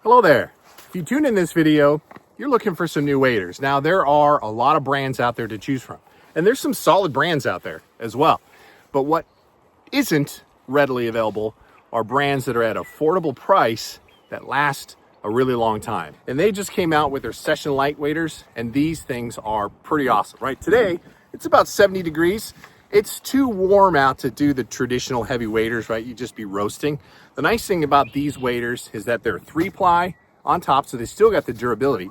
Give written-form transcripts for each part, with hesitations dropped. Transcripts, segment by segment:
Hello there. If you tune in this video, you're looking for some new waders. Now, there are a lot of brands out there to choose from, and there's some solid brands out there as well. But what isn't readily available are brands that are at affordable price that last a really long time. And they just came out with their Session Light waders, and these things are pretty awesome, right? Today, it's about 70 degrees. It's too warm out to do the traditional heavy waders, right? You'd just be roasting. The nice thing about these waders is that they're 3-ply on top, so they still got the durability.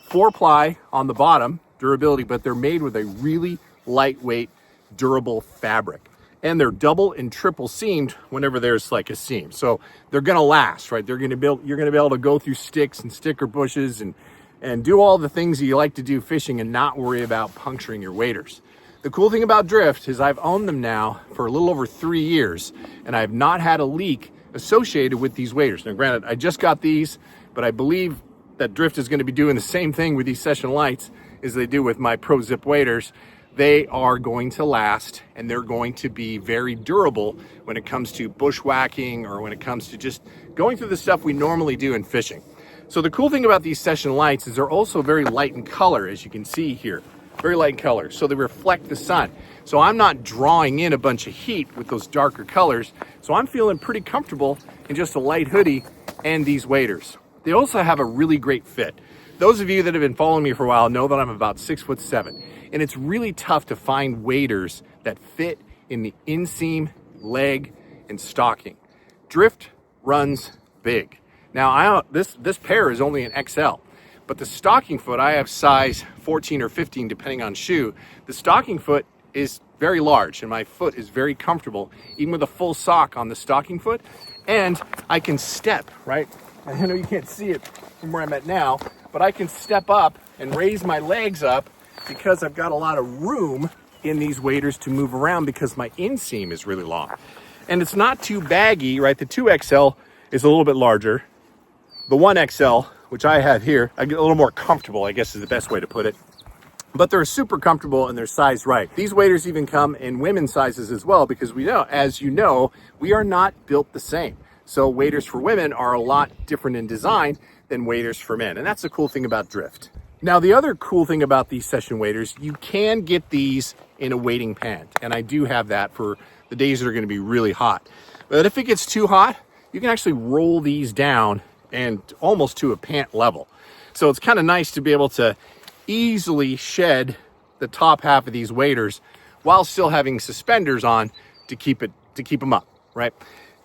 4-ply on the bottom, durability, but they're made with a really lightweight, durable fabric. And they're double and triple seamed whenever there's like a seam. So they're gonna last, right? You're gonna be able to go through sticks and sticker bushes and do all the things that you like to do fishing and not worry about puncturing your waders. The cool thing about Drift is I've owned them now for a little over 3 years, and I've not had a leak associated with these waders. Now, granted, I just got these, but I believe that Drift is going to be doing the same thing with these Session Lights as they do with my Pro Zip waders. They are going to last, and they're going to be very durable when it comes to bushwhacking or when it comes to just going through the stuff we normally do in fishing. So the cool thing about these Session Lights is they're also very light in color, as you can see here. Very light in color, so they reflect the sun. So I'm not drawing in a bunch of heat with those darker colors, so I'm feeling pretty comfortable in just a light hoodie and these waders. They also have a really great fit. Those of you that have been following me for a while know that I'm about 6'7", and it's really tough to find waders that fit in the inseam, leg, and stocking. Drift runs big. Now, this pair is only an XL. But the stocking foot, I have size 14 or 15, depending on shoe. The stocking foot is very large, and my foot is very comfortable, even with a full sock on the stocking foot. And I can step, right? I know you can't see it from where I'm at now, but I can step up and raise my legs up because I've got a lot of room in these waders to move around because my inseam is really long. And it's not too baggy, right? The 2XL is a little bit larger. The 1XL, which I have here, I get a little more comfortable, I guess is the best way to put it. But they're super comfortable and they're sized right. These waders even come in women's sizes as well, because we know, as you know, we are not built the same. So waders for women are a lot different in design than waders for men. And that's the cool thing about Drift. Now, the other cool thing about these Session waders, you can get these in a wading pant. And I do have that for the days that are gonna be really hot. But if it gets too hot, you can actually roll these down and almost to a pant level. So it's kind of nice to be able to easily shed the top half of these waders while still having suspenders on to keep them up, right?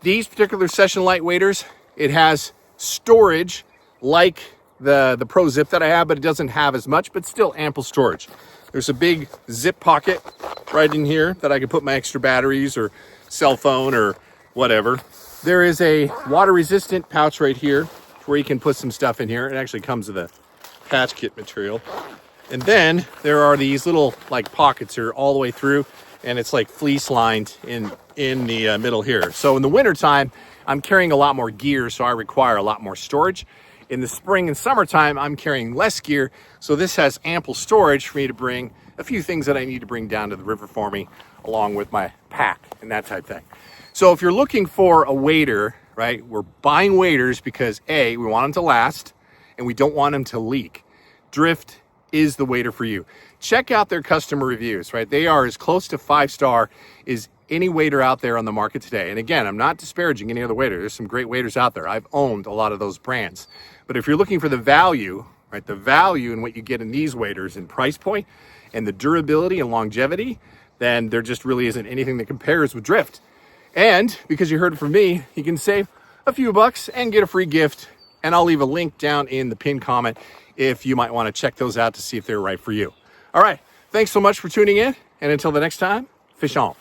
These particular Session Light waders, it has storage like the Pro Zip that I have, but it doesn't have as much, but still ample storage. There's a big zip pocket right in here that I can put my extra batteries or cell phone or whatever. There is a water-resistant pouch right here where you can put some stuff in here. It actually comes with a patch kit material. And then there are these little like pockets here all the way through, and it's like fleece lined in the middle here. So in the wintertime, I'm carrying a lot more gear, so I require a lot more storage. In the spring and summertime, I'm carrying less gear, so this has ample storage for me to bring a few things that I need to bring down to the river for me, along with my pack and that type thing. So if you're looking for a wader, right, we're buying waders because A, we want them to last and we don't want them to leak. Drift is the wader for you. Check out their customer reviews, right? They are as close to 5-star as any wader out there on the market today. And again, I'm not disparaging any other wader. There's some great waders out there. I've owned a lot of those brands. But if you're looking for the value, right, the value in what you get in these waders in price point and the durability and longevity, then there just really isn't anything that compares with Drift. And because you heard it from me, you can save a few bucks and get a free gift. And I'll leave a link down in the pinned comment if you might want to check those out to see if they're right for you. All right, thanks so much for tuning in. And until the next time, fish on.